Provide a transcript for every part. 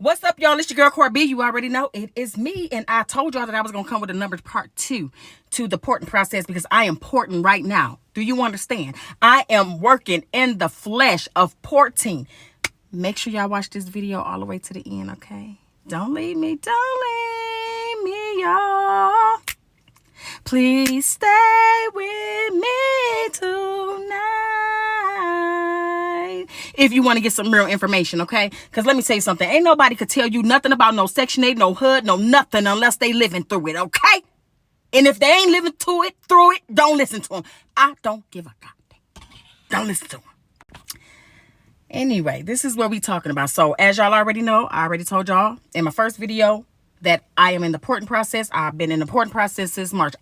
What's up, y'all? It's your girl, Cora B. You already know it is me. And I told y'all that I was going to come with a numbers part 2 to the porting process because I am porting right now. Do you understand? I am working in the flesh of porting. Make sure y'all watch this video all the way to the end, okay? Don't leave me, y'all. Please stay with me tonight. If you want to get some real information, okay? Because let me say something. Ain't nobody could tell you nothing about no Section 8, no HUD, no nothing unless they living through it, okay? And if they ain't living through it, don't listen to them. I don't give a goddamn. Don't listen to them. Anyway, this is what we talking about. So as y'all already know, I already told y'all in my first video that I am in the porting process. I've been in the porting process since March.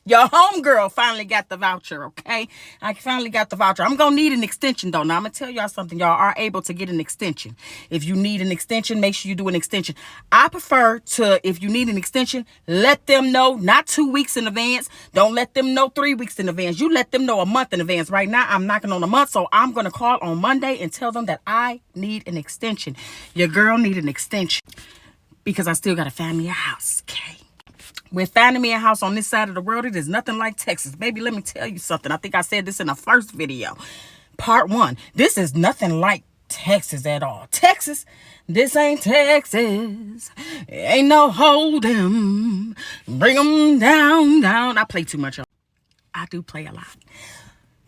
Your homegirl, finally got the voucher, okay? I finally got the voucher. I'm going to need an extension, though. Now, I'm going to tell y'all something. Y'all are able to get an extension. If you need an extension, make sure you do an extension. I prefer to, if you need an extension, let them know, not 2 weeks in advance. Don't let them know 3 weeks in advance. You let them know a month in advance. Right now, I'm knocking on a month, so I'm going to call on Monday and tell them that I need an extension. Your girl need an extension. Because I still got to find me a house, okay? With finding me a house on this side of the world, it is nothing like Texas. Baby, let me tell you something. I think I said this in the first video. Part 1. This is nothing like Texas at all. Texas, this ain't Texas. Ain't no hold 'em. Bring 'em down. I play too much. I do play a lot.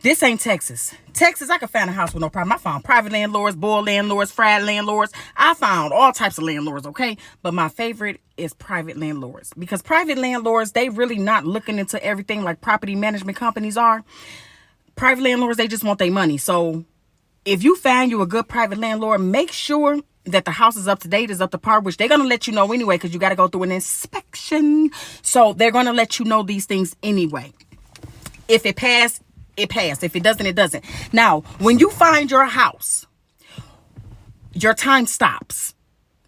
This ain't Texas. Texas, I could find a house with no problem. I found private landlords, boiled landlords, fried landlords. I found all types of landlords, okay? But my favorite is private landlords. Because private landlords, they really not looking into everything like property management companies are. Private landlords, they just want their money. So if you find you a good private landlord, make sure that the house is up to date, is up to par, which they're going to let you know anyway because you got to go through an inspection. So they're going to let you know these things anyway. If it passed, it passed. If it doesn't, it doesn't. Now, when you find your house, your time stops.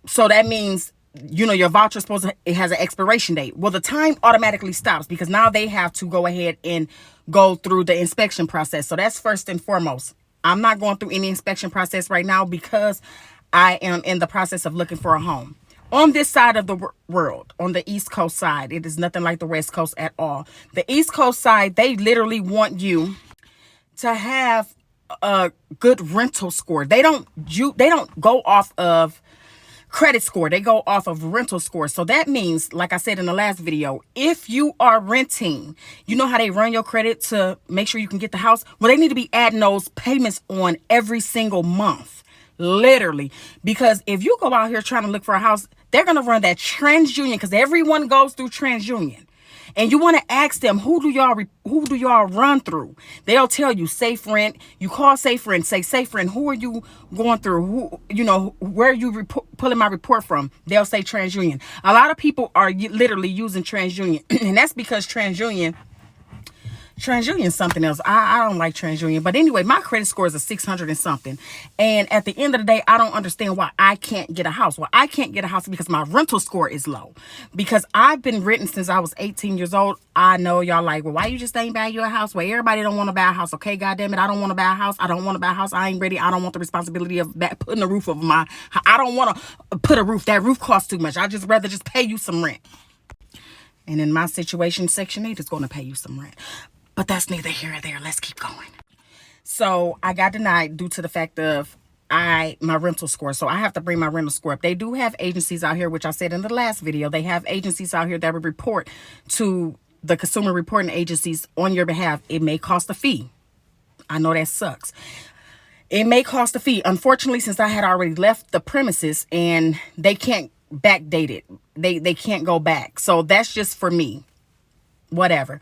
So that means, your voucher it has an expiration date. Well, the time automatically stops because now they have to go ahead and go through the inspection process. So that's first and foremost. I'm not going through any inspection process right now because I am in the process of looking for a home. On this side of the world, on the East Coast side, it is nothing like the West Coast at all. The East Coast side, they literally want you to have a good rental score. They don't go off of credit score. They go off of rental score. So that means, like I said in the last video, if you are renting, you know how they run your credit to make sure you can get the house? Well, they need to be adding those payments on every single month. Literally. Because if you go out here trying to look for a house, they're going to run that TransUnion because everyone goes through TransUnion. And you want to ask them, who do y'all run through? They'll tell you Safe Rent. You call Safe Rent, say Safe Rent, who are you going through? Where are you pulling my report from? They'll say TransUnion. A lot of people are literally using TransUnion. And that's because TransUnion is something else. I don't like TransUnion. But anyway, my credit score is a 600 and something. And at the end of the day, I don't understand why I can't get a house. Well, I can't get a house because my rental score is low. Because I've been renting since I was 18 years old. I know y'all like, well, why you just ain't buy you a house? Well, everybody don't want to buy a house. Okay, goddamn it. I don't want to buy a house. I don't want to buy a house. I ain't ready. I don't want the responsibility of putting a roof over my... I don't want to put a roof. That roof costs too much. I just rather just pay you some rent. And in my situation, Section 8 is going to pay you some rent. But that's neither here nor there. Let's keep going. So I got denied due to the fact of my rental score. So I have to bring my rental score up. They do have agencies out here, which I said in the last video. They have agencies out here that will report to the consumer reporting agencies on your behalf. It may cost a fee. I know that sucks. It may cost a fee. Unfortunately, since I had already left the premises and they can't backdate it. They can't go back. So that's just for me. Whatever.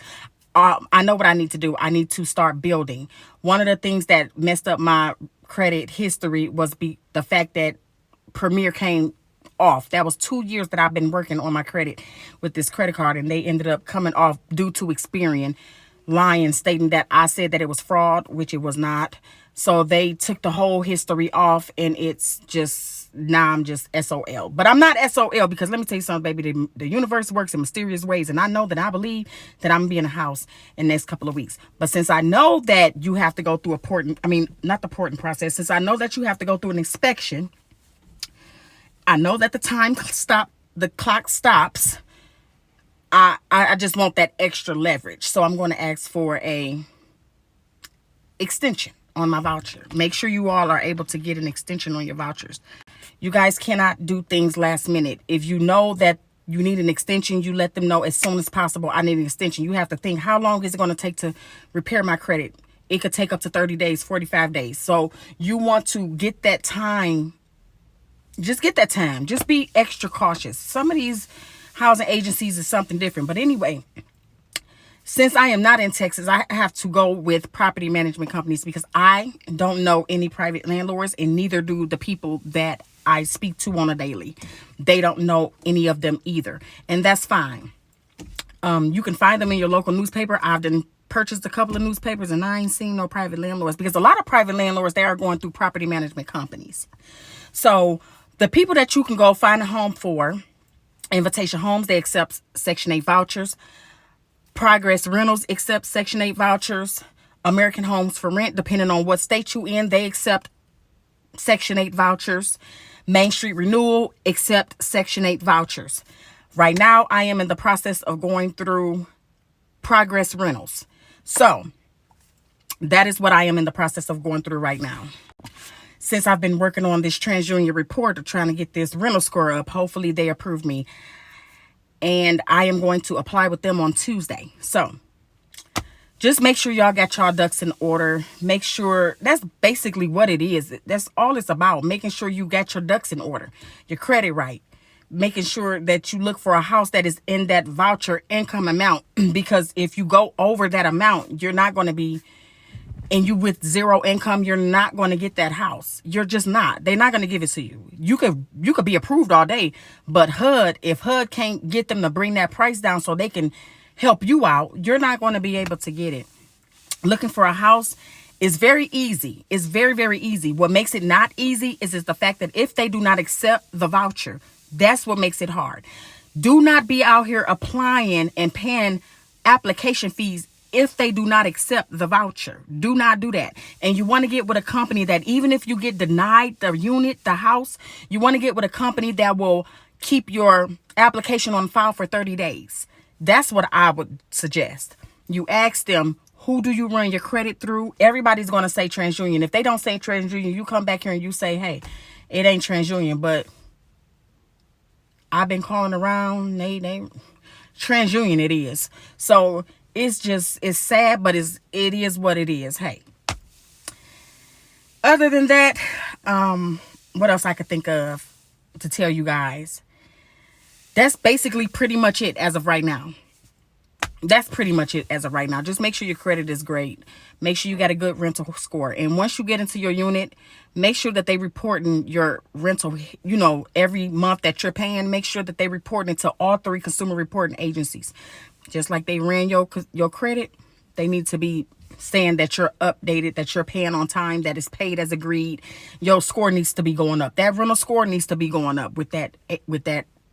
I know what I need to do. I need to start building. One of the things that messed up my credit history was the fact that Premier came off. That was 2 years that I've been working on my credit with this credit card, and they ended up coming off due to Experian lying, stating that I said that it was fraud, which it was not. So they took the whole history off, and it's just, now I'm just SOL. But I'm not SOL because let me tell you something, baby. The universe works in mysterious ways, and I know that I believe that I'm going to be in a house in the next couple of weeks. But since I know that you have to go through not the porting process, since I know that you have to go through an inspection, I know that the clock stops. I just want that extra leverage. So I'm going to ask for a extension on my voucher. Make sure you all are able to get an extension on your vouchers. You guys cannot do things last minute. If you know that you need an extension, you let them know as soon as possible, I need an extension. You have to think, how long is it going to take to repair my credit? It could take up to 30 days, 45 days. So you want to get that time. Just get that time. Just be extra cautious. Some of these housing agencies is something different. But anyway, since I am not in Texas, I have to go with property management companies because I don't know any private landlords, and neither do the people that I speak to on a daily. They don't know any of them either. And that's fine. You can find them in your local newspaper. I've purchased a couple of newspapers and I ain't seen no private landlords, because a lot of private landlords, they are going through property management companies. So the people that you can go find a home for, Invitation Homes, they accept Section 8 vouchers. Progress Rentals accepts Section 8 vouchers. American Homes for Rent, depending on what state you in, they accept Section 8 vouchers. Main Street Renewal accept Section 8 vouchers. Right now, I am in the process of going through Progress Rentals. So that is what I am in the process of going through right now. Since I've been working on this TransUnion report of trying to get this rental score up, hopefully they approve me. And I am going to apply with them on Tuesday. So just make sure y'all got y'all ducks in order. Make sure, that's basically what it is. That's all it's about. Making sure you got your ducks in order. Your credit right. Making sure that you look for a house that is in that voucher income amount. Because if you go over that amount, you're not going to be, and you with zero income, you're not going to get that house. You're just not. They're not going to give it to you. You could be approved all day, but if HUD can't get them to bring that price down so they can help you out, you're not going to be able to get it. Looking for a house is very easy. It's very, very easy. What makes it not easy is the fact that if they do not accept the voucher, that's what makes it hard. Do not be out here applying and paying application fees if they do not accept the voucher. Do not do that. And you want to get with a company that, even if you get denied the unit, the house, you want to get with a company that will keep your application on file for 30 days. That's what I would suggest. You ask them, who do you run your credit through? Everybody's going to say TransUnion. If they don't say TransUnion, you come back here and you say, hey, it ain't TransUnion, but I've been calling around. They TransUnion it is. So it's sad, but it is what it is. Hey, other than that, what else I could think of to tell you guys? That's basically pretty much it as of right now. That's pretty much it as of right now. Just make sure your credit is great. Make sure you got a good rental score. And once you get into your unit, make sure that they reporting your rental, every month that you're paying. Make sure that they report it to all 3 consumer reporting agencies. Just like they ran your credit, they need to be saying that you're updated, that you're paying on time, that it's paid as agreed. Your score needs to be going up. That rental score needs to be going up with that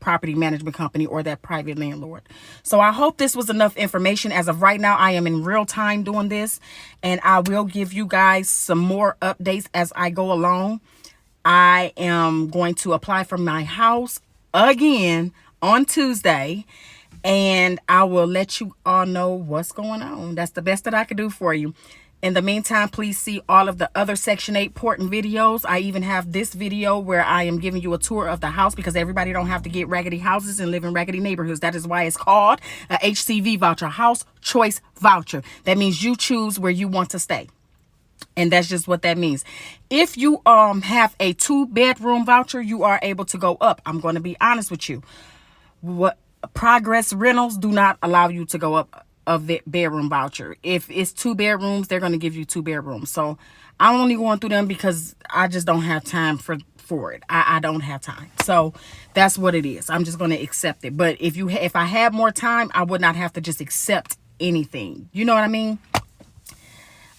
property management company or that private landlord. So I hope this was enough information. As of right now, I am in real time doing this, and I will give you guys some more updates as I go along. I am going to apply for my house again on Tuesday, and I will let you all know what's going on. That's the best that I could do for you. In the meantime, please see all of the other Section 8 porting videos. I even have this video where I am giving you a tour of the house, because everybody don't have to get raggedy houses and live in raggedy neighborhoods. That is why it's called a HCV voucher, House Choice Voucher. That means you choose where you want to stay. And that's just what that means. If you have a 2-bedroom voucher, you are able to go up. I'm going to be honest with you. What Progress Rentals do not allow you to go up a bedroom voucher. If it's 2 bedrooms, they're going to give you 2 bedrooms. So I'm only going through them because I just don't have time for it. I don't have time. So that's what it is. I'm just going to accept it. But if I had more time, I would not have to just accept anything. You know what I mean?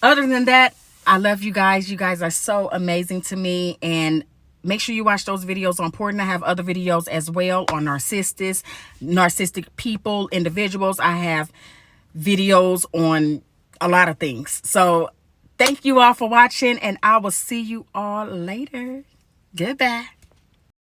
Other than that, I love you guys. You guys are so amazing to me. And make sure you watch those videos on porting. I have other videos as well on narcissistic people, individuals. I have videos on a lot of things. So thank you all for watching, and I will see you all later. Goodbye.